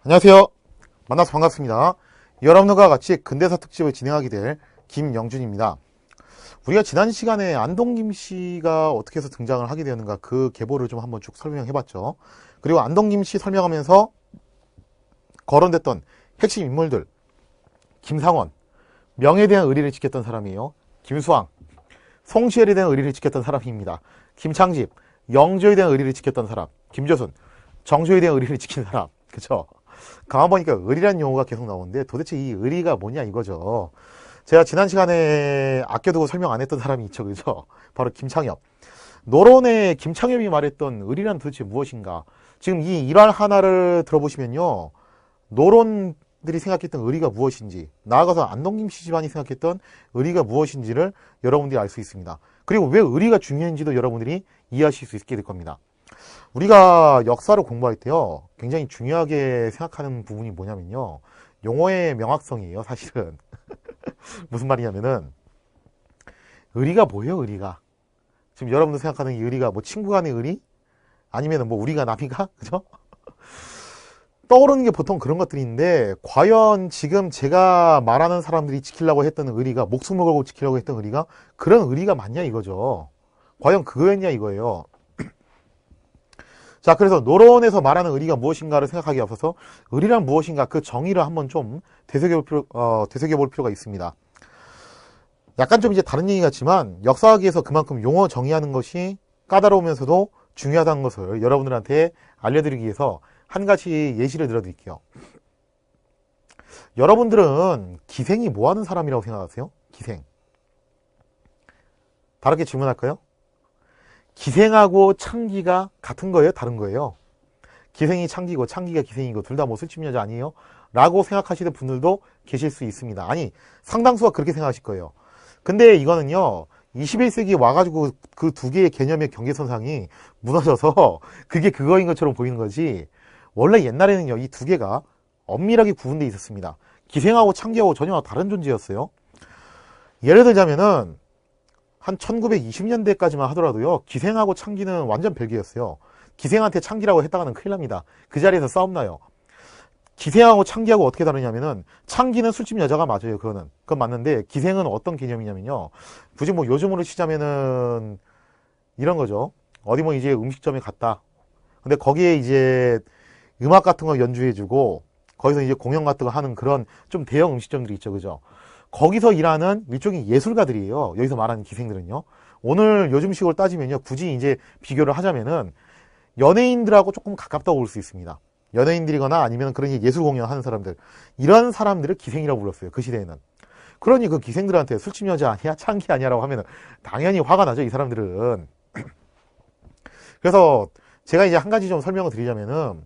안녕하세요. 만나서 반갑습니다. 여러분들과 같이 근대사 특집을 진행하게 될 김영준입니다. 우리가 지난 시간에 안동김 씨가 어떻게 해서 등장을 하게 되었는가 그 계보를 좀 한번 쭉 설명해 봤죠. 그리고 안동김 씨 설명하면서 거론됐던 핵심 인물들, 김상원, 명예에 대한 의리를 지켰던 사람이에요. 김수왕, 송시열에 대한 의리를 지켰던 사람입니다. 김창집, 영조에 대한 의리를 지켰던 사람. 김조순, 정조에 대한 의리를 지킨 사람. 그쵸? 가만 보니까 의리란 용어가 계속 나오는데 도대체 이 의리가 뭐냐 이거죠. 제가 지난 시간에 아껴두고 설명 안 했던 사람이 있죠. 그죠? 바로 김창엽. 노론의 김창엽이 말했던 의리란 도대체 무엇인가. 지금 이 일화 하나를 들어보시면요. 노론들이 생각했던 의리가 무엇인지, 나아가서 안동김 씨 집안이 생각했던 의리가 무엇인지를 여러분들이 알 수 있습니다. 그리고 왜 의리가 중요한지도 여러분들이 이해하실 수 있게 될 겁니다. 우리가 역사를 공부할 때요, 굉장히 중요하게 생각하는 부분이 뭐냐면요, 용어의 명확성이에요, 사실은. 무슨 말이냐면은, 의리가 뭐예요, 의리가? 지금 여러분들 생각하는 이 의리가 뭐 친구 간의 의리? 아니면은 뭐 우리가 남이가? 그죠? 떠오르는 게 보통 그런 것들인데, 과연 지금 제가 말하는 사람들이 지키려고 했던 의리가, 목숨을 걸고 지키려고 했던 의리가, 그런 의리가 맞냐 이거죠. 과연 그거였냐 이거예요. 자, 그래서 노론에서 말하는 의리가 무엇인가를 생각하기에 앞서서 의리란 무엇인가 그 정의를 한번 좀 되새겨볼 필요가 있습니다. 약간 좀 이제 다른 얘기 같지만 역사학에서 그만큼 용어 정의하는 것이 까다로우면서도 중요하다는 것을 여러분들한테 알려드리기 위해서 한 가지 예시를 들어드릴게요. 여러분들은 기생이 뭐 하는 사람이라고 생각하세요? 기생. 다르게 질문할까요? 기생하고 창기가 같은 거예요? 다른 거예요? 기생이 창기고 창기가 기생이고 둘 다 뭐 술집 여자 아니에요? 라고 생각하시는 분들도 계실 수 있습니다. 아니, 상당수가 그렇게 생각하실 거예요. 근데 이거는요, 21세기에 와가지고 그 두 개의 개념의 경계선상이 무너져서 그게 그거인 것처럼 보이는 거지, 원래 옛날에는요, 이 두 개가 엄밀하게 구분되어 있었습니다. 기생하고 창기하고 전혀 다른 존재였어요. 예를 들자면은 한 1920년대까지만 하더라도요, 기생하고 창기는 완전 별개였어요. 기생한테 창기라고 했다가는 큰일 납니다. 그 자리에서 싸움 나요. 기생하고 창기하고 어떻게 다르냐면은, 창기는 술집 여자가 맞아요. 그건 맞는데, 기생은 어떤 개념이냐면요, 굳이 뭐 요즘으로 치자면은 이런 거죠. 어디 뭐 이제 음식점에 갔다. 근데 거기에 이제 음악 같은 거 연주해주고 거기서 이제 공연 같은 거 하는 그런 좀 대형 음식점들이 있죠. 그죠? 거기서 일하는 일종의 예술가들이에요. 여기서 말하는 기생들은요. 오늘 요즘식으로 따지면요, 굳이 이제 비교를 하자면은 연예인들하고 조금 가깝다고 볼 수 있습니다. 연예인들이거나 아니면 그런 예술 공연 하는 사람들, 이런 사람들을 기생이라고 불렀어요. 그 시대에는. 그러니 그 기생들한테 술집 여자 아니야? 창기 아니야라고 하면은 당연히 화가 나죠, 이 사람들은. 그래서 제가 이제 한 가지 좀 설명을 드리자면은,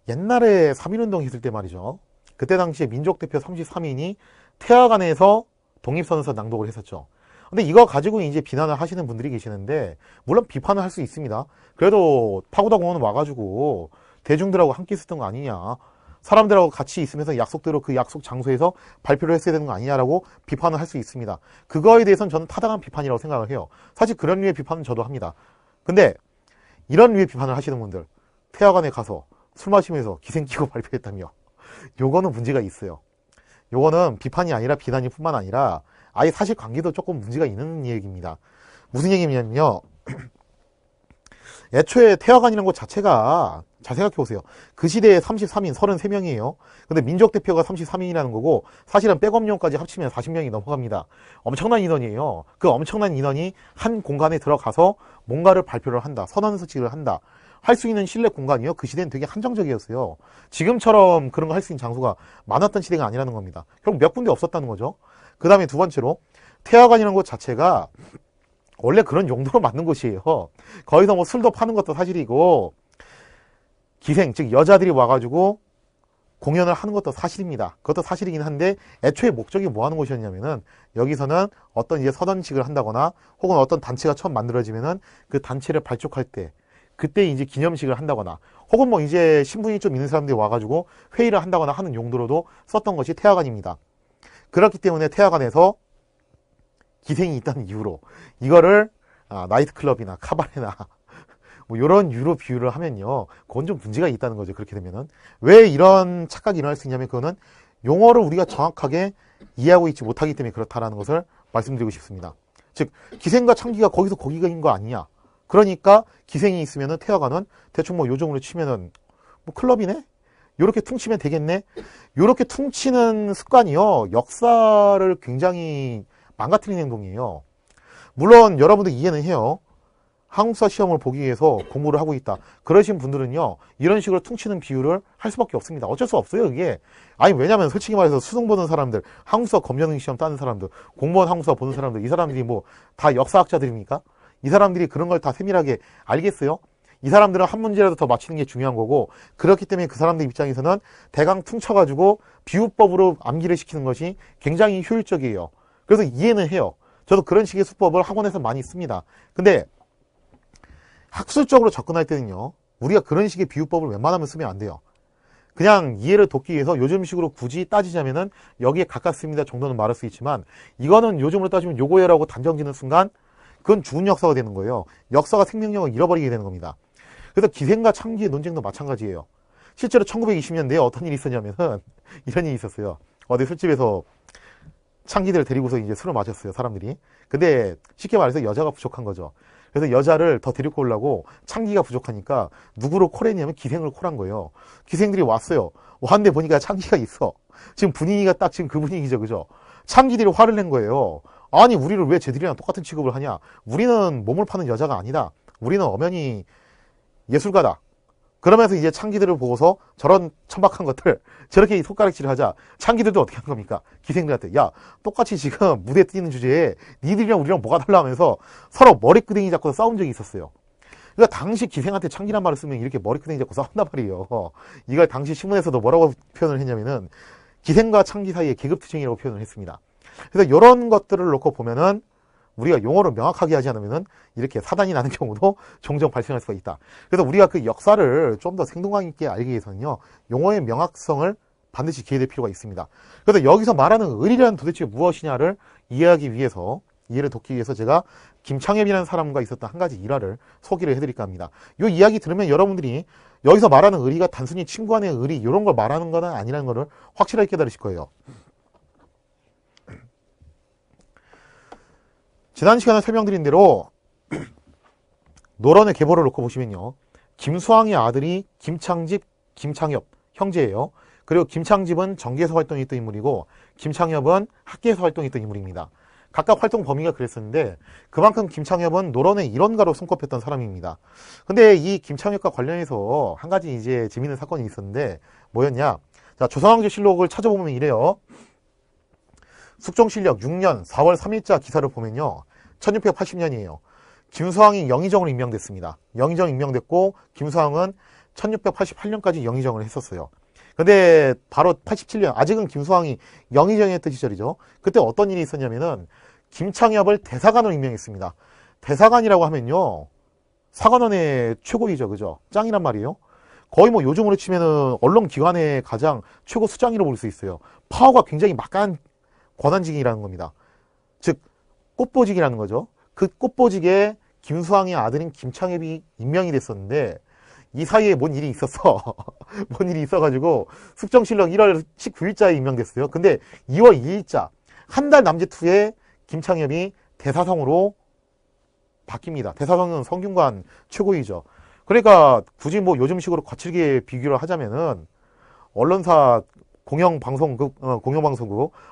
옛날에 3.1운동 했을 때 말이죠. 그때 당시에 민족대표 33인이 태화관에서 독립선언서 낭독을 했었죠. 근데 이거 가지고 이제 비난을 하시는 분들이 계시는데, 물론 비판을 할 수 있습니다. 그래도 파고다 공원 와가지고 대중들하고 함께 있었던 거 아니냐, 사람들하고 같이 있으면서 약속대로 그 약속 장소에서 발표를 했어야 되는 거 아니냐라고 비판을 할 수 있습니다. 그거에 대해서는 저는 타당한 비판이라고 생각을 해요. 사실 그런 류의 비판은 저도 합니다. 근데 이런 류의 비판을 하시는 분들, 태화관에 가서 술 마시면서 기생 끼고 발표했다며, 요거는 문제가 있어요. 요거는 비판이 아니라 비난일 뿐만 아니라 아예 사실관계도 조금 문제가 있는 얘기입니다. 무슨 얘기냐면요, 애초에 태화관이라는 것 자체가, 잘 생각해보세요. 그 시대에 33인 33명이에요. 근데 민족대표가 33인이라는 거고, 사실은 백업용까지 합치면 40명이 넘어갑니다. 엄청난 인원이에요. 그 엄청난 인원이 한 공간에 들어가서 뭔가를 발표를 한다, 선언서식을 한다, 할 수 있는 실내 공간이요, 그 시대는 되게 한정적이었어요. 지금처럼 그런 거 할 수 있는 장소가 많았던 시대가 아니라는 겁니다. 결국 몇 군데 없었다는 거죠. 그 다음에 두 번째로, 태화관이라는 것 자체가 원래 그런 용도로 만든 곳이에요. 거기서 뭐 술도 파는 것도 사실이고, 기생, 즉 여자들이 와가지고 공연을 하는 것도 사실입니다. 그것도 사실이긴 한데, 애초에 목적이 뭐 하는 곳이었냐면은, 여기서는 어떤 이제 선언식을 한다거나 혹은 어떤 단체가 처음 만들어지면은 그 단체를 발족할 때, 그때 이제 기념식을 한다거나 혹은 뭐 이제 신분이 좀 있는 사람들이 와가지고 회의를 한다거나 하는 용도로도 썼던 것이 태화관입니다. 그렇기 때문에 태화관에서 기생이 있다는 이유로 이거를 나이트클럽이나 카바레나 뭐 이런 유로 비유를 하면요, 그건 좀 문제가 있다는 거죠. 그렇게 되면은 왜 이런 착각이 일어날 수 있냐면, 그거는 용어를 우리가 정확하게 이해하고 있지 못하기 때문에 그렇다라는 것을 말씀드리고 싶습니다. 즉, 기생과 창기가 거기서 거기가인 거 아니냐. 그러니까 기생이 있으면은 태화가는 대충 뭐 요정으로 치면은 뭐 클럽이네? 요렇게 퉁치면 되겠네? 요렇게 퉁치는 습관이요, 역사를 굉장히 망가뜨리는 행동이에요. 물론 여러분들 이해는 해요. 한국사 시험을 보기 위해서 공부를 하고 있다, 그러신 분들은요, 이런 식으로 퉁치는 비유를 할 수밖에 없습니다. 어쩔 수 없어요, 이게. 아니, 왜냐면 솔직히 말해서 수능 보는 사람들, 한국사 검정 시험 따는 사람들, 공무원 한국사 보는 사람들, 이 사람들이 뭐 다 역사학자들입니까? 이 사람들이 그런 걸 다 세밀하게 알겠어요? 이 사람들은 한 문제라도 더 맞히는 게 중요한 거고, 그렇기 때문에 그 사람들 입장에서는 대강 퉁쳐가지고 비유법으로 암기를 시키는 것이 굉장히 효율적이에요. 그래서 이해는 해요. 저도 그런 식의 수법을 학원에서 많이 씁니다. 근데 학술적으로 접근할 때는요, 우리가 그런 식의 비유법을 웬만하면 쓰면 안 돼요. 그냥 이해를 돕기 위해서 요즘식으로 굳이 따지자면은 여기에 가깝습니다 정도는 말할 수 있지만, 이거는 요즘으로 따지면 요거예라고 단정짓는 순간 그건 죽은 역사가 되는 거예요. 역사가 생명력을 잃어버리게 되는 겁니다. 그래서 기생과 창기의 논쟁도 마찬가지예요. 실제로 1920년대에 어떤 일이 있었냐면은 이런 일이 있었어요. 어디 술집에서 창기들을 데리고서 이제 술을 마셨어요, 사람들이. 근데 쉽게 말해서 여자가 부족한 거죠. 그래서 여자를 더 데리고 오려고 창기가 부족하니까 누구를 콜했냐면 기생을 콜한 거예요. 기생들이 왔어요. 왔는데 보니까 창기가 있어. 지금 분위기가 딱 지금 그 분위기죠, 그죠? 창기들이 화를 낸 거예요. 아니, 우리를 왜 쟤들이랑 똑같은 취급을 하냐? 우리는 몸을 파는 여자가 아니다. 우리는 엄연히 예술가다. 그러면서 이제 창기들을 보고서 저런 천박한 것들 저렇게 손가락질을 하자, 창기들도 어떻게 한 겁니까? 기생들한테, 야, 똑같이 지금 무대 뛰는 주제에 니들이랑 우리랑 뭐가 달라 하면서 서로 머리끄댕이 잡고 싸운 적이 있었어요. 그러니까 당시 기생한테 창기란 말을 쓰면 이렇게 머리끄댕이 잡고 싸운단 말이에요. 이걸 당시 신문에서도 뭐라고 표현을 했냐면은 기생과 창기 사이의 계급투쟁이라고 표현을 했습니다. 그래서 이런 것들을 놓고 보면은 우리가 용어를 명확하게 하지 않으면은 이렇게 사단이 나는 경우도 종종 발생할 수가 있다. 그래서 우리가 그 역사를 좀 더 생동감 있게 알기 위해서는요, 용어의 명확성을 반드시 기해야 될 필요가 있습니다. 그래서 여기서 말하는 을이란 도대체 무엇이냐를 이해하기 위해서, 이해를 돕기 위해서 제가 김창엽이라는 사람과 있었던 한 가지 일화를 소개를 해드릴까 합니다. 이 이야기 들으면 여러분들이 여기서 말하는 을이가 단순히 친구 간의 을이 이런 걸 말하는 건 아니라는 것을 확실하게 깨달으실 거예요. 지난 시간에 설명드린 대로 노런의 계보를 놓고 보시면요, 김수왕의 아들이 김창집, 김창엽 형제예요. 그리고 김창집은 정계에서 활동했던 인물이고 김창엽은 학계에서 활동했던 인물입니다. 각각 활동 범위가 그랬었는데 그만큼 김창엽은 노런의 일원가로 손꼽혔던 사람입니다. 근데 이 김창엽과 관련해서 한 가지 이제 재미있는 사건이 있었는데 뭐였냐? 자, 조선왕조실록을 찾아보면 이래요. 숙종실력 6년 4월 3일자 기사를 보면요, 1680년이에요. 김수왕이 영의정으로 임명됐습니다. 영의정 임명됐고 김수왕은 1688년까지 영의정을 했었어요. 근데 바로 87년, 아직은 김수왕이 영의정이었던 시절이죠. 그때 어떤 일이 있었냐면은 김창엽을 대사관으로 임명했습니다. 대사관이라고 하면요, 사관원의 최고이죠, 그죠? 짱이란 말이에요. 거의 뭐 요즘으로 치면은 언론기관의 가장 최고 수장이라고 볼 수 있어요. 파워가 굉장히 막강한 권한직이라는 겁니다. 즉 꽃보직이라는 거죠. 그 꽃보직에 김수왕의 아들인 김창엽이 임명이 됐었는데 이 사이에 뭔 일이 있었어. 뭔 일이 있어가지고 숙정실록 1월 19일자에 임명됐어요. 근데 2월 2일자 한 달 남짓 후에 김창엽이 대사성으로 바뀝니다. 대사성은 성균관 최고위죠. 그러니까 굳이 뭐 요즘식으로 거칠게 비교를 하자면은 언론사 공영방송국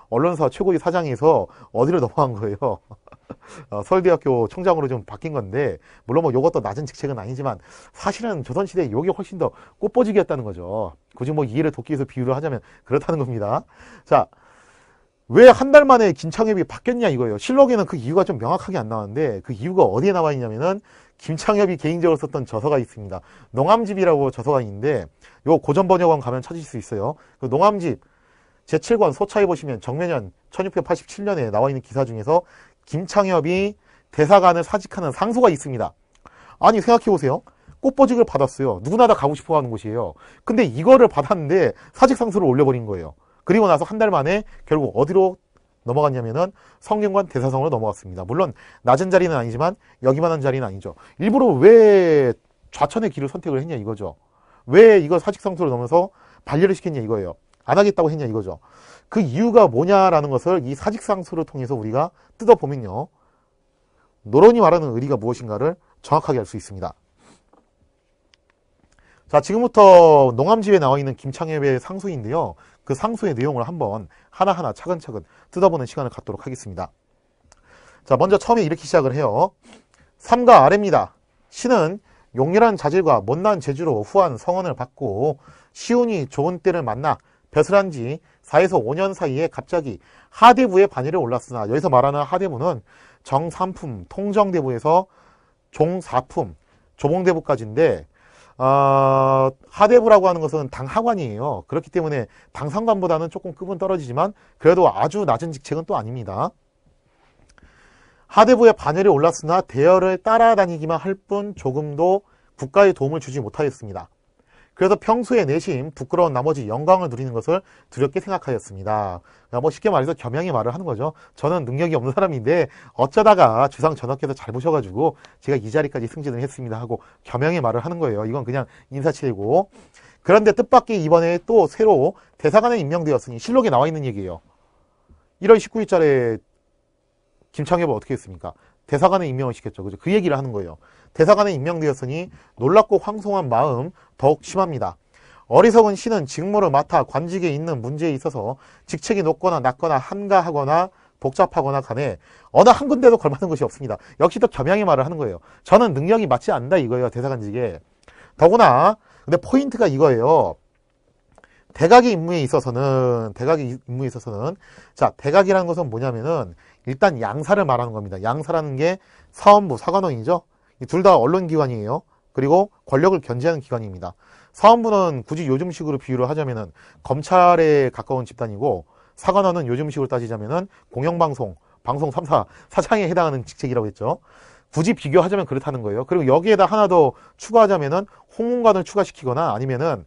언론사 최고위 사장에서 어디로 넘어간 거예요? 서울대학교 총장으로 좀 바뀐 건데, 물론 뭐 요것도 낮은 직책은 아니지만 사실은 조선시대에 요게 훨씬 더 꽃보직이었다는 거죠. 굳이 뭐 이해를 돕기 위해서 비유를 하자면 그렇다는 겁니다. 자, 왜 한 달 만에 김창엽이 바뀌었냐 이거예요. 실록에는 그 이유가 좀 명확하게 안 나왔는데 그 이유가 어디에 나와 있냐면은 김창엽이 개인적으로 썼던 저서가 있습니다. 농암집이라고 저서가 있는데 요 고전번역원 가면 찾으실 수 있어요. 그 농암집 제7권 소차에 보시면 정면년 1687년에 나와 있는 기사 중에서 김창엽이 대사관을 사직하는 상소가 있습니다. 아니 생각해보세요. 꽃보직을 받았어요. 누구나 다 가고 싶어 하는 곳이에요. 근데 이거를 받았는데 사직상소를 올려버린 거예요. 그리고 나서 한 달 만에 결국 어디로 넘어갔냐면은 성균관 대사성으로 넘어갔습니다. 물론 낮은 자리는 아니지만 여기만한 자리는 아니죠. 일부러 왜 좌천의 길을 선택을 했냐 이거죠. 왜 이걸 사직상소를 넘어서 반려를 시켰냐 이거예요. 안 하겠다고 했냐 이거죠. 그 이유가 뭐냐라는 것을 이 사직상소를 통해서 우리가 뜯어보면요. 노론이 말하는 의리가 무엇인가를 정확하게 알 수 있습니다. 자, 지금부터 농암집에 나와 있는 김창엽의 상소인데요. 그 상소의 내용을 한번 하나하나 차근차근 뜯어보는 시간을 갖도록 하겠습니다. 자, 먼저 처음에 이렇게 시작을 해요. 삼가 아래입니다. 신은 용렬한 자질과 못난 재주로 후한 성원을 받고 시운이 좋은 때를 만나 벼슬한 지 4에서 5년 사이에 갑자기 하대부의 반열에 올랐으나, 여기서 말하는 하대부는 정삼품 통정대부에서 종사품 조봉대부까지인데, 하대부라고 하는 것은 당하관이에요. 그렇기 때문에 당상관보다는 조금 급은 떨어지지만 그래도 아주 낮은 직책은 또 아닙니다. 하대부의 반열에 올랐으나 대열을 따라다니기만 할 뿐 조금도 국가에 도움을 주지 못하였습니다. 그래서 평소에 내심 부끄러운 나머지 영광을 누리는 것을 두렵게 생각하였습니다. 뭐 쉽게 말해서 겸양의 말을 하는 거죠. 저는 능력이 없는 사람인데 어쩌다가 주상 전하께서 잘 보셔가지고 제가 이 자리까지 승진을 했습니다 하고 겸양의 말을 하는 거예요. 이건 그냥 인사치레고. 그런데 뜻밖의 이번에 또 새로 대사관에 임명되었으니, 실록에 나와 있는 얘기예요. 1월 19일자에 김창엽은 어떻게 했습니까? 대사관에 임명을 시켰죠. 그죠? 그 얘기를 하는 거예요. 대사관에 임명되었으니 놀랍고 황송한 마음 더욱 심합니다. 어리석은 신은 직무를 맡아 관직에 있는 문제에 있어서 직책이 높거나 낮거나 한가하거나 복잡하거나 간에 어느 한 군데도 걸맞는 것이 없습니다. 역시 또 겸양의 말을 하는 거예요. 저는 능력이 맞지 않는다 이거예요. 대사관직에. 더구나 근데 포인트가 이거예요. 대각의 임무에 있어서는 자, 대각이라는 것은 뭐냐면은 일단 양사를 말하는 겁니다. 양사라는 게 사원부, 사관원이죠. 둘 다 언론기관이에요. 그리고 권력을 견제하는 기관입니다. 사원부는 굳이 요즘식으로 비유를 하자면은 검찰에 가까운 집단이고, 사관원은 요즘식으로 따지자면은 공영방송, 방송 3사 사장에 해당하는 직책이라고 했죠. 굳이 비교하자면 그렇다는 거예요. 그리고 여기에다 하나 더 추가하자면은 홍문관을 추가시키거나 아니면은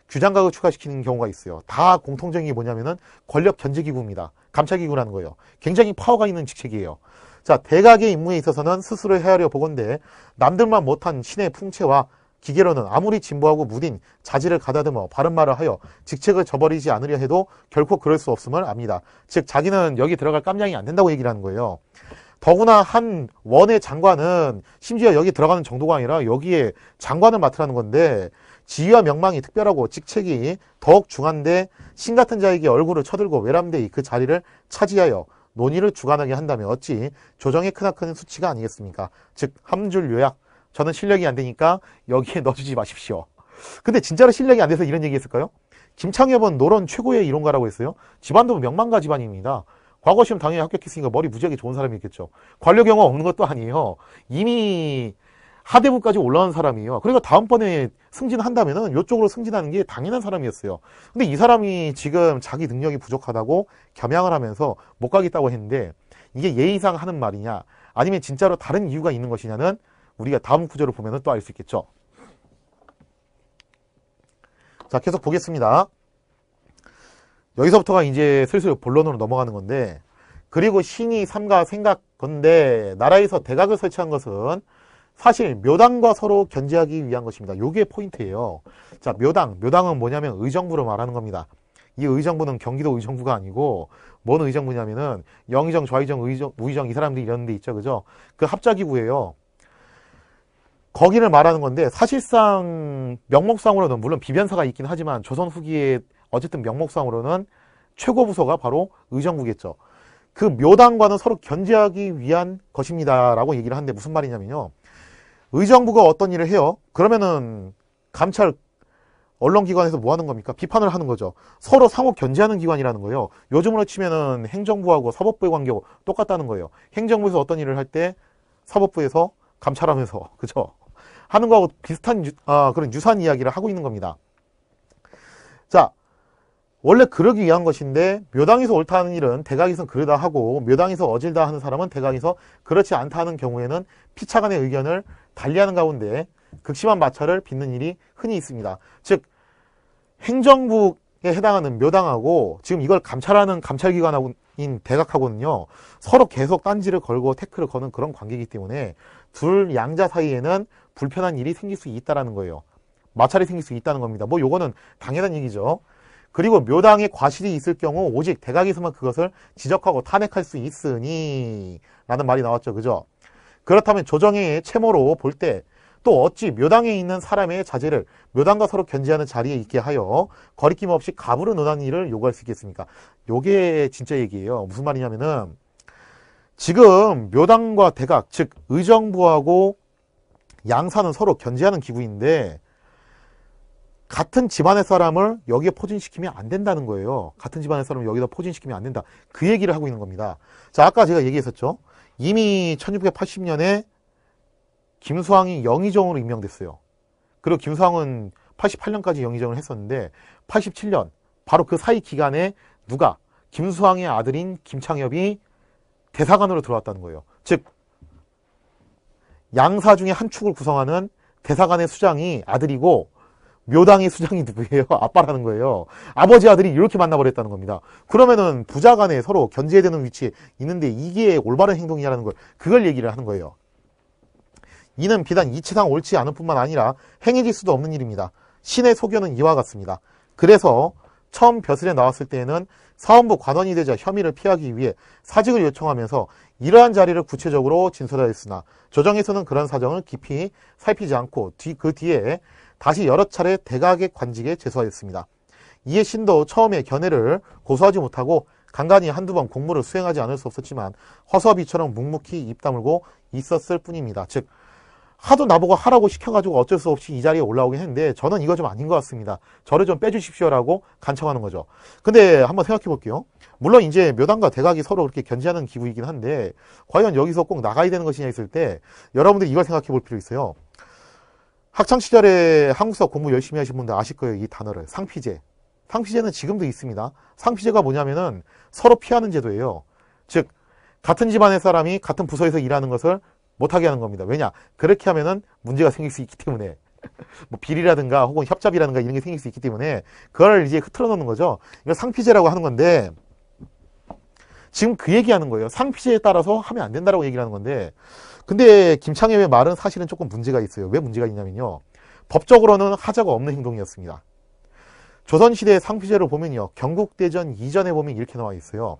규장각을 추가시키는 경우가 있어요. 다 공통적인 게 뭐냐면은 권력 견제기구입니다. 감찰기구라는 거예요. 굉장히 파워가 있는 직책이에요. 자, 대각의 임무에 있어서는 스스로 헤아려 보건대 남들만 못한 신의 풍채와 기계로는 아무리 진보하고 무딘 자질을 가다듬어 바른 말을 하여 직책을 저버리지 않으려 해도 결코 그럴 수 없음을 압니다. 즉 자기는 여기 들어갈 깜냥이 안 된다고 얘기를 하는 거예요. 더구나 한 원의 장관은 심지어 여기 들어가는 정도가 아니라 여기에 장관을 맡으라는 건데, 지위와 명망이 특별하고 직책이 더욱 중한데 신 같은 자에게 얼굴을 쳐들고 외람되이 그 자리를 차지하여 논의를 주관하게 한다면 어찌 조정의 크나큰 수치가 아니겠습니까? 즉 한 줄 요약, 저는 실력이 안 되니까 여기에 넣어주지 마십시오. 근데 진짜로 실력이 안 돼서 이런 얘기 했을까요? 김창엽은 노론 최고의 이론가라고 했어요. 집안도 명망가 집안입니다. 과거 시험 당연히 합격했으니까 머리 무지하게 좋은 사람이겠죠. 관료 경험 없는 것도 아니에요. 이미 하대부까지 올라온 사람이에요. 그러니까 다음번에 승진한다면은 이쪽으로 승진하는 게 당연한 사람이었어요. 근데 이 사람이 지금 자기 능력이 부족하다고 겸양을 하면서 못 가겠다고 했는데, 이게 예의상 하는 말이냐 아니면 진짜로 다른 이유가 있는 것이냐는 우리가 다음 구절을 보면 또 알 수 있겠죠. 자, 계속 보겠습니다. 여기서부터가 이제 슬슬 본론으로 넘어가는 건데, 그리고 신이 삼가 생각건데 나라에서 대각을 설치한 것은 사실 묘당과 서로 견제하기 위한 것입니다. 요게 포인트예요. 자, 묘당은 뭐냐면 의정부를 말하는 겁니다. 이 의정부는 경기도 의정부가 아니고 뭔 의정부냐면은 영의정, 좌의정, 우의정 이 사람들이 이런 데 있죠. 그죠? 그 합작기구예요. 거기를 말하는 건데, 사실상 명목상으로는 물론 비변사가 있긴 하지만 조선 후기에 어쨌든 명목상으로는 최고 부서가 바로 의정부겠죠. 그 묘당과는 서로 견제하기 위한 것입니다 라고 얘기를 하는데, 무슨 말이냐면요, 의정부가 어떤 일을 해요? 그러면은 감찰 언론기관에서 뭐 하는 겁니까? 비판을 하는 거죠. 서로 상호 견제하는 기관이라는 거예요. 요즘으로 치면은 행정부하고 사법부의 관계가 똑같다는 거예요. 행정부에서 어떤 일을 할 때 사법부에서 감찰하면서 그죠? 하는 거하고 비슷한 그런 유사한 이야기를 하고 있는 겁니다. 자, 원래 그러기 위한 것인데 묘당에서 옳다 하는 일은 대각에서 그러다 하고, 묘당에서 어질다 하는 사람은 대각에서 그렇지 않다 하는 경우에는 피차간의 의견을 달리하는 가운데 극심한 마찰을 빚는 일이 흔히 있습니다. 즉 행정부에 해당하는 묘당하고 지금 이걸 감찰하는 감찰기관하고 대각하고는요, 서로 계속 딴지를 걸고 태클을 거는 그런 관계이기 때문에 둘 양자 사이에는 불편한 일이 생길 수 있다라는 거예요. 마찰이 생길 수 있다는 겁니다. 뭐 요거는 당연한 얘기죠. 그리고 묘당에 과실이 있을 경우 오직 대각에서만 그것을 지적하고 탄핵할 수 있으니 라는 말이 나왔죠. 그죠? 그렇다면 조정의 채모로 볼 때 또 어찌 묘당에 있는 사람의 자제를 묘당과 서로 견제하는 자리에 있게 하여 거리낌 없이 갑으로 논하는 일을 요구할 수 있겠습니까? 요게 진짜 얘기예요. 무슨 말이냐면은 지금 묘당과 대각, 즉 의정부하고 양사는 서로 견제하는 기구인데 같은 집안의 사람을 여기에 포진시키면 안 된다는 거예요. 같은 집안의 사람을 여기다 포진시키면 안 된다. 그 얘기를 하고 있는 겁니다. 자, 아까 제가 얘기했었죠. 이미 1680년에 김수항이 영의정으로 임명됐어요. 그리고 김수항은 88년까지 영의정을 했었는데 87년 바로 그 사이 기간에 누가 김수항의 아들인 김창엽이 대사관으로 들어왔다는 거예요. 즉 양사 중에 한 축을 구성하는 대사관의 수장이 아들이고 묘당의 수장이 누구예요? 아빠라는 거예요. 아버지 아들이 이렇게 만나버렸다는 겁니다. 그러면은 부자 간에 서로 견제해야 되는 위치에 있는데 이게 올바른 행동이냐라는 걸 그걸 얘기를 하는 거예요. 이는 비단 이치상 옳지 않은 뿐만 아니라 행해질 수도 없는 일입니다. 신의 소견은 이와 같습니다. 그래서 처음 벼슬에 나왔을 때에는 사원부 관원이 되자 혐의를 피하기 위해 사직을 요청하면서 이러한 자리를 구체적으로 진술하였으나 조정에서는 그런 사정을 깊이 살피지 않고 그 뒤에 다시 여러 차례 대각의 관직에 제소하였습니다. 이에 신도 처음에 견해를 고수하지 못하고 간간히 한두 번 공무를 수행하지 않을 수 없었지만 허수아비처럼 묵묵히 입 다물고 있었을 뿐입니다. 즉 하도 나보고 하라고 시켜가지고 어쩔 수 없이 이 자리에 올라오긴 했는데 저는 이거 좀 아닌 것 같습니다. 저를 좀 빼주십시오라고 간청하는 거죠. 근데 한번 생각해 볼게요. 물론 이제 묘당과 대각이 서로 그렇게 견제하는 기구이긴 한데 과연 여기서 꼭 나가야 되는 것이냐 했을 때 여러분들이 이걸 생각해 볼 필요 있어요. 학창시절에 한국사 공부 열심히 하신 분들 아실 거예요. 이 단어를. 상피제. 상피제는 지금도 있습니다. 상피제가 뭐냐면은 서로 피하는 제도예요. 즉 같은 집안의 사람이 같은 부서에서 일하는 것을 못하게 하는 겁니다. 왜냐? 그렇게 하면은 문제가 생길 수 있기 때문에 뭐 비리라든가 혹은 협잡이라든가 이런 게 생길 수 있기 때문에 그걸 이제 흐트러 놓는 거죠. 이걸 상피제라고 하는 건데 지금 그 얘기하는 거예요. 상피제에 따라서 하면 안 된다라고 얘기를 하는 건데 근데 김창엽의 말은 사실은 조금 문제가 있어요. 왜 문제가 있냐면요. 법적으로는 하자가 없는 행동이었습니다. 조선시대의 상피제를 보면요. 경국대전 이전에 보면 이렇게 나와 있어요.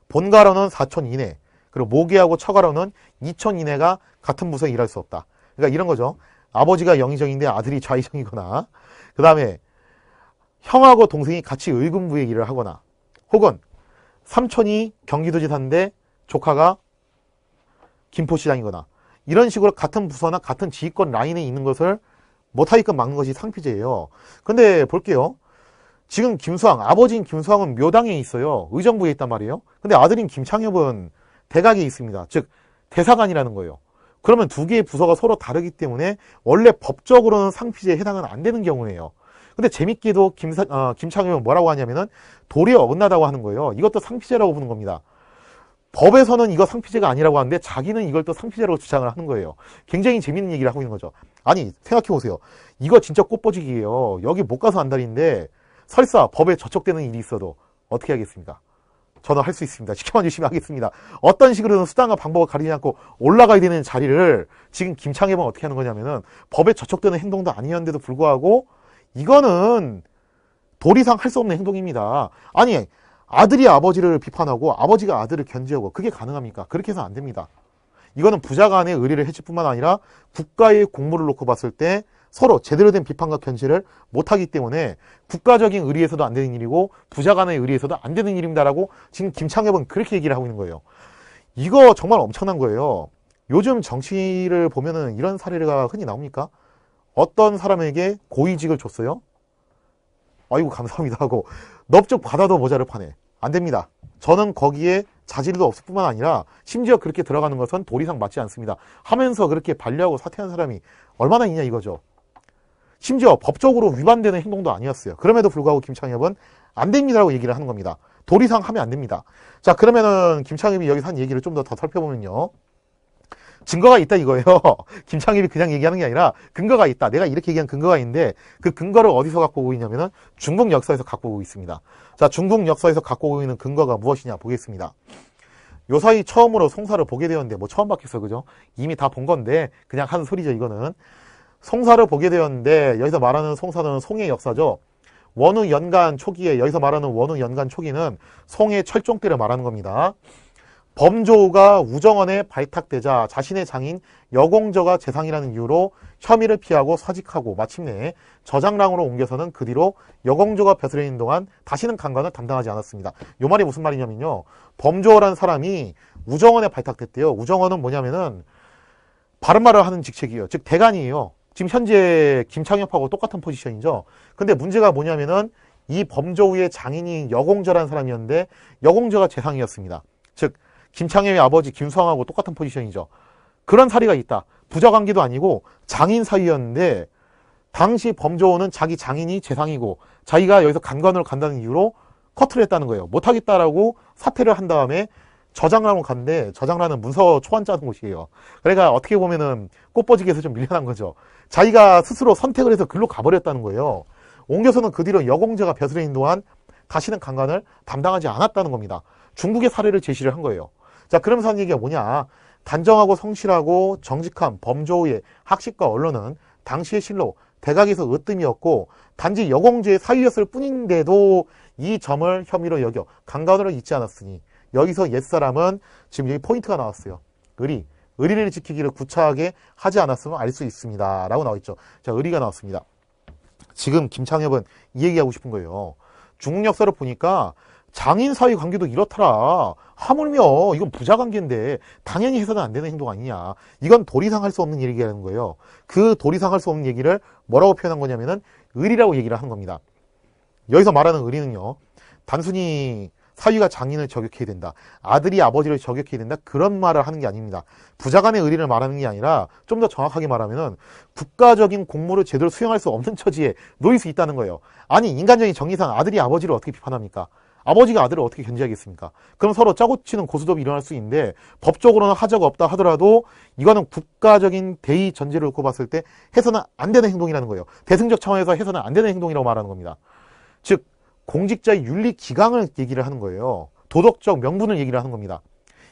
본가로는 4촌 이내 그리고 모계하고 처가로는 2촌 이내가 같은 부서에 일할 수 없다. 그러니까 이런 거죠. 아버지가 영의정인데 아들이 좌의정이거나 그 다음에 형하고 동생이 같이 의금부에 일을 하거나 혹은 삼촌이 경기도지사인데 조카가 김포시장이거나 이런 식으로 같은 부서나 같은 지휘권 라인에 있는 것을 못하게끔 막는 것이 상피제예요. 근데 볼게요. 지금 김수항, 아버지인 김수항은 묘당에 있어요. 의정부에 있단 말이에요. 근데 아들인 김창엽은 대각에 있습니다. 즉 대사관이라는 거예요. 그러면 두 개의 부서가 서로 다르기 때문에 원래 법적으로는 상피제에 해당은 안 되는 경우예요. 근데 재밌게도 김창엽은 뭐라고 하냐면은 도리에 어긋나다고 하는 거예요. 이것도 상피제라고 부르는 겁니다. 법에서는 이거 상피제가 아니라고 하는데 자기는 이걸 또 상피제라고 주장을 하는 거예요. 굉장히 재밌는 얘기를 하고 있는 거죠. 아니 생각해보세요. 이거 진짜 꽃보직이에요. 여기 못 가서 안달인데 설사 법에 저촉되는 일이 있어도 어떻게 하겠습니까? 저는 할 수 있습니다. 시켜만 주시면 하겠습니다. 어떤 식으로든 수단과 방법을 가리지 않고 올라가야 되는 자리를 지금 김창엽은 어떻게 하는 거냐면은 법에 저촉되는 행동도 아니었는데도 불구하고 이거는 도리상 할 수 없는 행동입니다. 아니 아들이 아버지를 비판하고 아버지가 아들을 견제하고 그게 가능합니까? 그렇게 해서 안 됩니다. 이거는 부자 간의 의리를 해칠 뿐만 아니라 국가의 공무를 놓고 봤을 때 서로 제대로 된 비판과 견제를 못하기 때문에 국가적인 의리에서도 안 되는 일이고 부자 간의 의리에서도 안 되는 일입니다라고 지금 김창엽은 그렇게 얘기를 하고 있는 거예요. 이거 정말 엄청난 거예요. 요즘 정치를 보면은 이런 사례가 흔히 나옵니까? 어떤 사람에게 고위직을 줬어요? 아이고 감사합니다 하고 넙죽 받아도 모자를 파네. 안 됩니다. 저는 거기에 자질도 없을 뿐만 아니라 심지어 그렇게 들어가는 것은 도리상 맞지 않습니다. 하면서 그렇게 반려하고 사퇴한 사람이 얼마나 있냐 이거죠. 심지어 법적으로 위반되는 행동도 아니었어요. 그럼에도 불구하고 김창엽은 안 됩니다라고 얘기를 하는 겁니다. 도리상 하면 안 됩니다. 자 그러면은 김창엽이 여기서 한 얘기를 좀 더 살펴보면요. 증거가 있다 이거예요. 김창엽이 그냥 얘기하는 게 아니라 근거가 있다. 내가 이렇게 얘기한 근거가 있는데 그 근거를 어디서 갖고 오고 있냐면은 중국 역사에서 갖고 오고 있습니다. 자, 중국 역사에서 갖고 오고 있는 근거가 무엇이냐 보겠습니다. 요 사이 처음으로 송사를 보게 되었는데 뭐 처음 봤겠어, 그죠? 이미 다 본 건데 그냥 하는 소리죠, 이거는. 송사를 보게 되었는데 여기서 말하는 송사는 송의 역사죠. 원후 연간 초기에, 여기서 말하는 원후 연간 초기는 송의 철종 때를 말하는 겁니다. 범조가 우정원에 발탁되자 자신의 장인 여공저가 재상이라는 이유로 혐의를 피하고 사직하고 마침내 저장랑으로 옮겨서는 그 뒤로 여공조가 벼슬에 있는 동안 다시는 강간을 담당하지 않았습니다. 요 말이 무슨 말이냐면요. 범조라는 사람이 우정원에 발탁됐대요. 우정원은 뭐냐면은 바른말을 하는 직책이에요. 즉 대간이에요. 지금 현재 김창엽하고 똑같은 포지션이죠. 근데 문제가 뭐냐면은 이 범조의 장인이 여공저라는 사람이었는데 여공저가 재상이었습니다. 즉 김창엽의 아버지 김수왕하고 똑같은 포지션이죠. 그런 사례가 있다. 부자관계도 아니고 장인 사이였는데 당시 범조는 자기 장인이 재상이고 자기가 여기서 간관으로 간다는 이유로 커트를 했다는 거예요. 못하겠다라고 사퇴를 한 다음에 저장란으로 갔는데 저장란은 문서 초안 짜는 곳이에요. 그러니까 어떻게 보면은 꽃버지기에서 좀 밀려난 거죠. 자기가 스스로 선택을 해서 글로 가버렸다는 거예요. 옮겨서는 그 뒤로 여공제가 벼슬에 있는 동안 다시는 강간을 담당하지 않았다는 겁니다. 중국의 사례를 제시를 한 거예요. 자, 그러면서 하는 얘기가 뭐냐. 단정하고 성실하고 정직한 범조의 학식과 언론은 당시의 실로 대각에서 으뜸이었고 단지 여공제의 사유였을 뿐인데도 이 점을 혐의로 여겨 강간으로 잊지 않았으니 여기서 옛사람은 지금 여기 포인트가 나왔어요. 의리를 지키기를 구차하게 하지 않았으면 알 수 있습니다. 라고 나와있죠. 자, 의리가 나왔습니다. 지금 김창엽은 이 얘기하고 싶은 거예요. 중국 역사를 보니까 장인 사이 관계도 이렇더라. 하물며 이건 부자 관계인데 당연히 해서는 안 되는 행동 아니냐. 이건 도리상 할 수 없는 얘기라는 거예요. 그 도리상 할 수 없는 얘기를 뭐라고 표현한 거냐면은 의리라고 얘기를 하는 겁니다. 여기서 말하는 의리는요. 단순히 사위가 장인을 저격해야 된다. 아들이 아버지를 저격해야 된다. 그런 말을 하는 게 아닙니다. 부자 간의 의리를 말하는 게 아니라 좀 더 정확하게 말하면은 국가적인 공무를 제대로 수행할 수 없는 처지에 놓일 수 있다는 거예요. 아니 인간적인 정의상 아들이 아버지를 어떻게 비판합니까? 아버지가 아들을 어떻게 견제하겠습니까? 그럼 서로 짜고 치는 고스톱이 일어날 수 있는데 법적으로는 하자가 없다 하더라도 이거는 국가적인 대의 전제를 놓고 봤을 때 해서는 안 되는 행동이라는 거예요. 대승적 차원에서 해서는 안 되는 행동이라고 말하는 겁니다. 즉 공직자의 윤리 기강을 얘기를 하는 거예요. 도덕적 명분을 얘기를 하는 겁니다.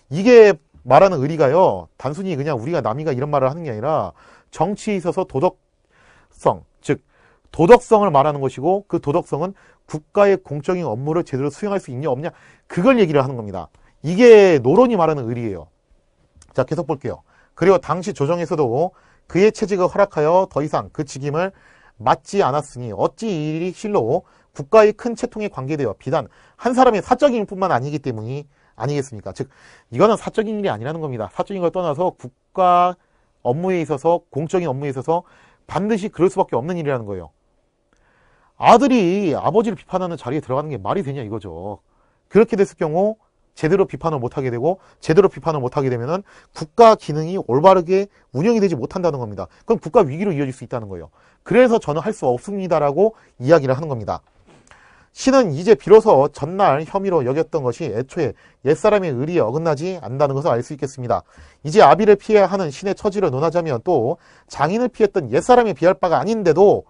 이게 말하는 의리가요. 단순히 그냥 우리가 남이가 이런 말을 하는 게 아니라 정치에 있어서 도덕성, 즉 도덕성을 말하는 것이고 그 도덕성은 국가의 공적인 업무를 제대로 수행할 수 있냐 없냐 그걸 얘기를 하는 겁니다. 이게 노론이 말하는 의리예요. 자, 계속 볼게요. 그리고 당시 조정에서도 그의 체직을 허락하여 더 이상 그 직임을 맡지 않았으니 어찌 이 일이 실로 국가의 큰 채통에 관계되어 비단 한 사람의 사적인 일뿐만 아니기 때문이 아니겠습니까? 즉 이거는 사적인 일이 아니라는 겁니다. 사적인 걸 떠나서 국가 업무에 있어서 공적인 업무에 있어서 반드시 그럴 수밖에 없는 일이라는 거예요. 아들이 아버지를 비판하는 자리에 들어가는 게 말이 되냐 이거죠. 그렇게 됐을 경우 제대로 비판을 못하게 되고 제대로 비판을 못하게 되면은 국가 기능이 올바르게 운영이 되지 못한다는 겁니다. 그럼 국가 위기로 이어질 수 있다는 거예요. 그래서 저는 할 수 없습니다라고 이야기를 하는 겁니다. 신은 이제 비로소 전날 혐의로 여겼던 것이 애초에 옛사람의 의리에 어긋나지 않는다는 것을 알 수 있겠습니다. 이제 아비를 피해야 하는 신의 처지를 논하자면 또 장인을 피했던 옛사람에 비할 바가 아닌데도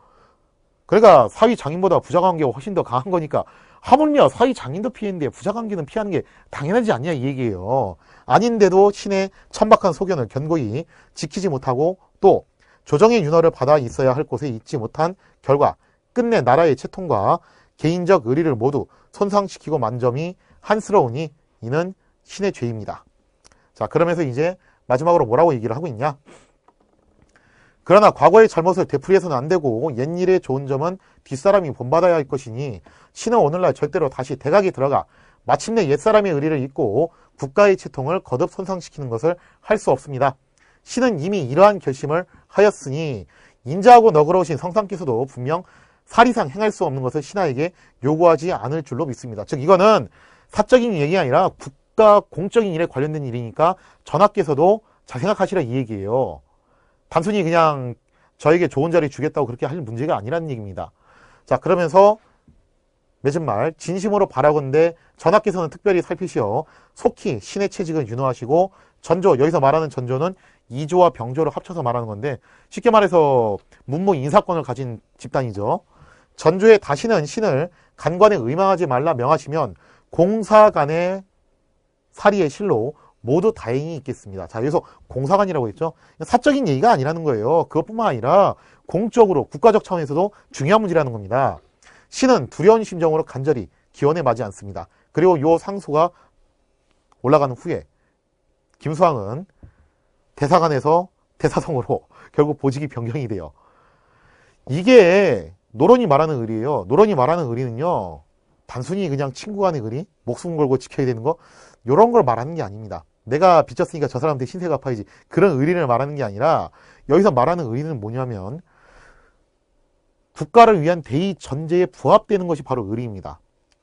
그러니까 사위 장인보다 부자관계가 훨씬 더 강한 거니까 하물며 사위 장인도 피했는데 부자관계는 피하는 게 당연하지 않냐 이 얘기예요. 아닌데도 신의 천박한 소견을 견고히 지키지 못하고 또 조정의 윤허를 받아 있어야 할 곳에 있지 못한 결과 끝내 나라의 채통과 개인적 의리를 모두 손상시키고 만 점이 한스러우니 이는 신의 죄입니다. 자, 그러면서 이제 마지막으로 뭐라고 얘기를 하고 있냐? 그러나 과거의 잘못을 되풀이해서는 안 되고 옛일의 좋은 점은 뒷사람이 본받아야 할 것이니 신은 오늘날 절대로 다시 대각에 들어가 마침내 옛사람의 의리를 잊고 국가의 채통을 거듭 손상시키는 것을 할 수 없습니다. 신은 이미 이러한 결심을 하였으니 인자하고 너그러우신 성상께서도 분명 사리상 행할 수 없는 것을 신하에게 요구하지 않을 줄로 믿습니다. 즉 이거는 사적인 얘기가 아니라 국가 공적인 일에 관련된 일이니까 전하께서도 잘 생각하시라 이 얘기예요. 단순히 그냥 저에게 좋은 자리 주겠다고 그렇게 할 문제가 아니라는 얘기입니다. 자, 그러면서 맺은 말 진심으로 바라건대 전하께서는 특별히 살피시어 속히 신의 채직을 윤호하시고 전조, 여기서 말하는 전조는 이조와 병조를 합쳐서 말하는 건데 쉽게 말해서 문무 인사권을 가진 집단이죠. 전조의 다시는 신을 간관에 의망하지 말라 명하시면 공사간의 사리의 실로 모두 다행이 있겠습니다. 자, 여기서 공사관이라고 했죠. 사적인 얘기가 아니라는 거예요. 그것뿐만 아니라 공적으로 국가적 차원에서도 중요한 문제라는 겁니다. 신은 두려운 심정으로 간절히 기원에 맞지 않습니다. 그리고 요 상소가 올라가는 후에 김수왕은 대사관에서 대사성으로 결국 보직이 변경이 돼요. 이게 노론이 말하는 의리예요. 노론이 말하는 의리는요, 단순히 그냥 친구 간의 의리, 목숨 걸고 지켜야 되는 거, 이런 걸 말하는 게 아닙니다. 내가 빚졌으니까 저 사람한테 신세 갚아야지, 그런 의리를 말하는 게 아니라 여기서 말하는 의리는 뭐냐면 국가를 위한 대의 전제에 부합되는 것이 바로 의리입니다.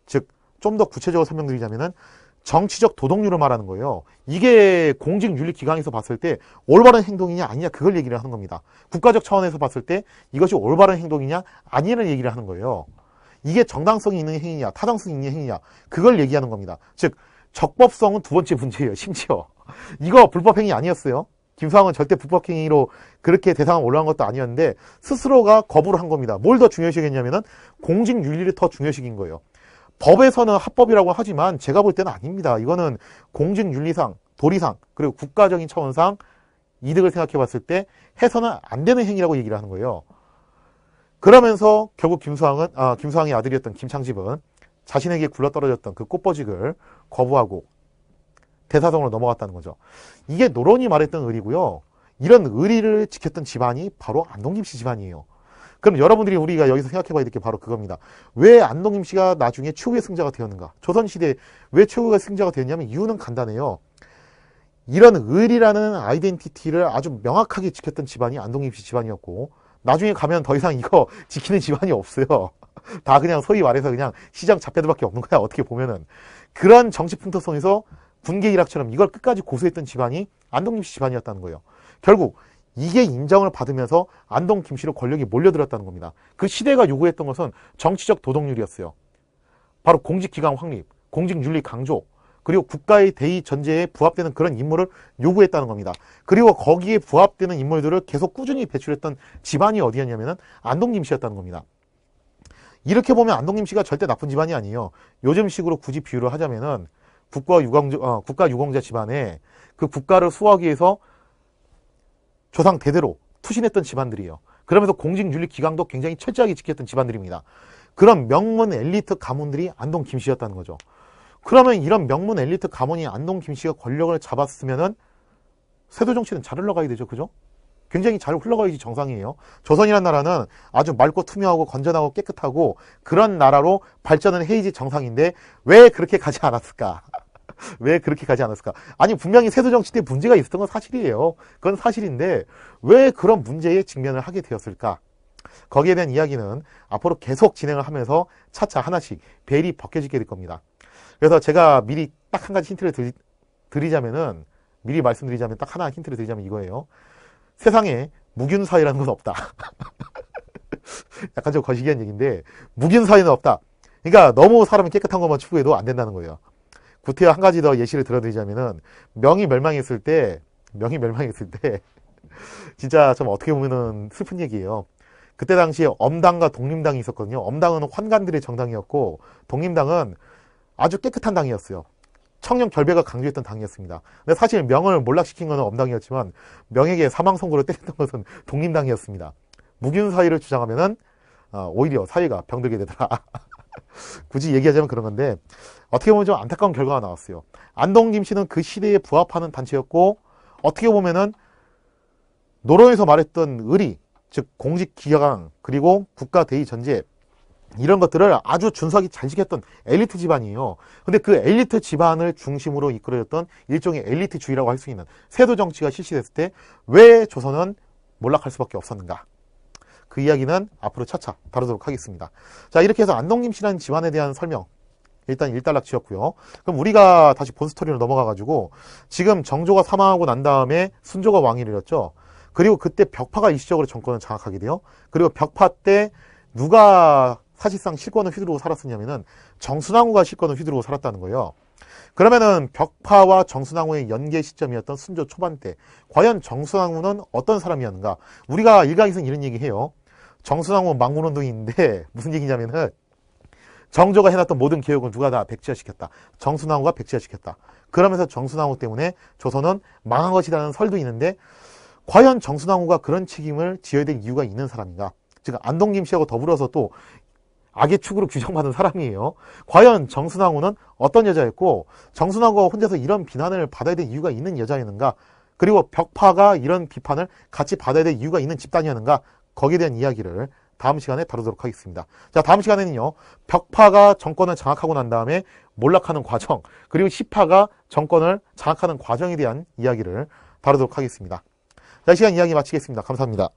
즉, 좀 더 구체적으로 설명드리자면은 정치적 도덕률을 말하는 거예요. 이게 공직윤리기강에서 봤을 때 올바른 행동이냐 아니냐, 그걸 얘기를 하는 겁니다. 국가적 차원에서 봤을 때 이것이 올바른 행동이냐 아니냐를 얘기를 하는 거예요. 이게 정당성이 있는 행위냐 타당성이 있는 행위냐, 그걸 얘기하는 겁니다. 즉, 적법성은 두 번째 문제예요. 심지어 이거 불법행위 아니었어요. 김수왕은 절대 불법행위로 그렇게 대상에 올라간 것도 아니었는데 스스로가 거부를 한 겁니다. 뭘 더 중요시했냐면은 공직윤리를 더 중요시킨 거예요. 법에서는 합법이라고 하지만 제가 볼 때는 아닙니다. 이거는 공직윤리상, 도리상, 그리고 국가적인 차원상 이득을 생각해 봤을 때 해서는 안 되는 행위라고 얘기를 하는 거예요. 그러면서 결국 김수왕의 아들이었던 김창집은 자신에게 굴러떨어졌던 그 꽃보직을 거부하고 대사성으로 넘어갔다는 거죠. 이게 노론이 말했던 의리고요. 이런 의리를 지켰던 집안이 바로 안동김씨 집안이에요. 그럼 여러분들이 우리가 여기서 생각해봐야 될 게 바로 그겁니다. 왜 안동김씨가 나중에 최후의 승자가 되었는가? 조선시대에 왜 최후의 승자가 되었냐면 이유는 간단해요. 이런 의리라는 아이덴티티를 아주 명확하게 지켰던 집안이 안동김씨 집안이었고, 나중에 가면 더 이상 이거 지키는 집안이 없어요. 다 그냥 소위 말해서 그냥 시장 잡배들밖에 없는 거야. 어떻게 보면은. 그런 정치 풍토성에서 군계 일학처럼 이걸 끝까지 고수했던 집안이 안동김씨 집안이었다는 거예요. 결국 이게 인정을 받으면서 안동 김씨로 권력이 몰려들었다는 겁니다. 그 시대가 요구했던 것은 정치적 도덕률이었어요. 바로 공직기강 확립, 공직윤리 강조, 그리고 국가의 대의 전제에 부합되는 그런 인물을 요구했다는 겁니다. 그리고 거기에 부합되는 인물들을 계속 꾸준히 배출했던 집안이 어디였냐면 안동 김씨였다는 겁니다. 이렇게 보면 안동 김씨가 절대 나쁜 집안이 아니에요. 요즘식으로 굳이 비유를 하자면은 국가 유공자 집안에 그 국가를 수호하기 위해서 조상 대대로 투신했던 집안들이에요. 그러면서 공직윤리 기강도 굉장히 철저하게 지켰던 집안들입니다. 그런 명문 엘리트 가문들이 안동 김씨였다는 거죠. 그러면 이런 명문 엘리트 가문이 안동 김씨가 권력을 잡았으면은 세도 정치는 잘 흘러가야 되죠. 그죠? 굉장히 잘 흘러가야지 정상이에요. 조선이라는 나라는 아주 맑고 투명하고 건전하고 깨끗하고 그런 나라로 발전은 해야지 정상인데 왜 그렇게 가지 않았을까? 왜 그렇게 가지 않았을까? 아니, 분명히 세도 정치 때 문제가 있었던 건 사실이에요. 그건 사실인데 왜 그런 문제에 직면을 하게 되었을까? 거기에 대한 이야기는 앞으로 계속 진행을 하면서 차차 하나씩 벨이 벗겨지게 될 겁니다. 그래서 제가 미리 딱 한 가지 힌트를 미리 말씀드리자면 딱 하나 힌트를 드리자면 이거예요. 세상에 무균사회라는 건 없다. 약간 좀 거시기한 얘기인데 무균사회는 없다. 그러니까 너무 사람이 깨끗한 것만 추구해도 안 된다는 거예요. 구태여 한 가지 더 예시를 들어드리자면은 명이 멸망했을 때 진짜 좀 어떻게 보면은 슬픈 얘기예요. 그때 당시에 엄당과 독림당이 있었거든요. 엄당은 환관들의 정당이었고 독림당은 아주 깨끗한 당이었어요. 청렴 결백을 강조했던 당이었습니다. 근데 사실 명을 몰락시킨 것은 엄당이었지만 명에게 사망 선고를 때렸던 것은 독림당이었습니다. 무균 사회를 주장하면은 오히려 사회가 병들게 되더라. 굳이 얘기하자면 그런 건데 어떻게 보면 좀 안타까운 결과가 나왔어요. 안동 김씨는 그 시대에 부합하는 단체였고 어떻게 보면은 노론에서 말했던 의리, 즉 공직 기강 그리고 국가 대의 전제 이런 것들을 아주 준수하게 잘 지켰던 엘리트 집안이에요. 근데 그 엘리트 집안을 중심으로 이끌어졌던 일종의 엘리트주의라고 할 수 있는 세도 정치가 실시됐을 때 왜 조선은 몰락할 수밖에 없었는가? 그 이야기는 앞으로 차차 다루도록 하겠습니다. 자, 이렇게 해서 안동 김씨라는 집안에 대한 설명 일단 일단락 지었고요. 그럼 우리가 다시 본 스토리로 넘어가가지고 지금 정조가 사망하고 난 다음에 순조가 왕위를 잃었죠. 그리고 그때 벽파가 일시적으로 정권을 장악하게 돼요. 그리고 벽파 때 누가 사실상 실권을 휘두르고 살았었냐면은 정순왕후가 실권을 휘두르고 살았다는 거예요. 그러면은 벽파와 정순왕후의 연계 시점이었던 순조 초반 때 과연 정순왕후는 어떤 사람이었는가? 우리가 일각에서는 이런 얘기해요. 정순왕후 망문운동인데 무슨 얘기냐면은 정조가 해놨던 모든 개혁을 누가 다 백지화시켰다. 정순왕후가 백지화시켰다. 그러면서 정순왕후 때문에 조선은 망한 것이라는 설도 있는데 과연 정순왕후가 그런 책임을 지어야 될 이유가 있는 사람인가? 즉 안동 김씨하고 더불어서 또 악의 축으로 규정받은 사람이에요. 과연 정순왕후는 어떤 여자였고 정순왕후가 혼자서 이런 비난을 받아야 될 이유가 있는 여자였는가? 그리고 벽파가 이런 비판을 같이 받아야 될 이유가 있는 집단이었는가? 거기에 대한 이야기를 다음 시간에 다루도록 하겠습니다. 자, 다음 시간에는요. 벽파가 정권을 장악하고 난 다음에 몰락하는 과정, 그리고 시파가 정권을 장악하는 과정에 대한 이야기를 다루도록 하겠습니다. 자, 이 시간 이야기 마치겠습니다. 감사합니다.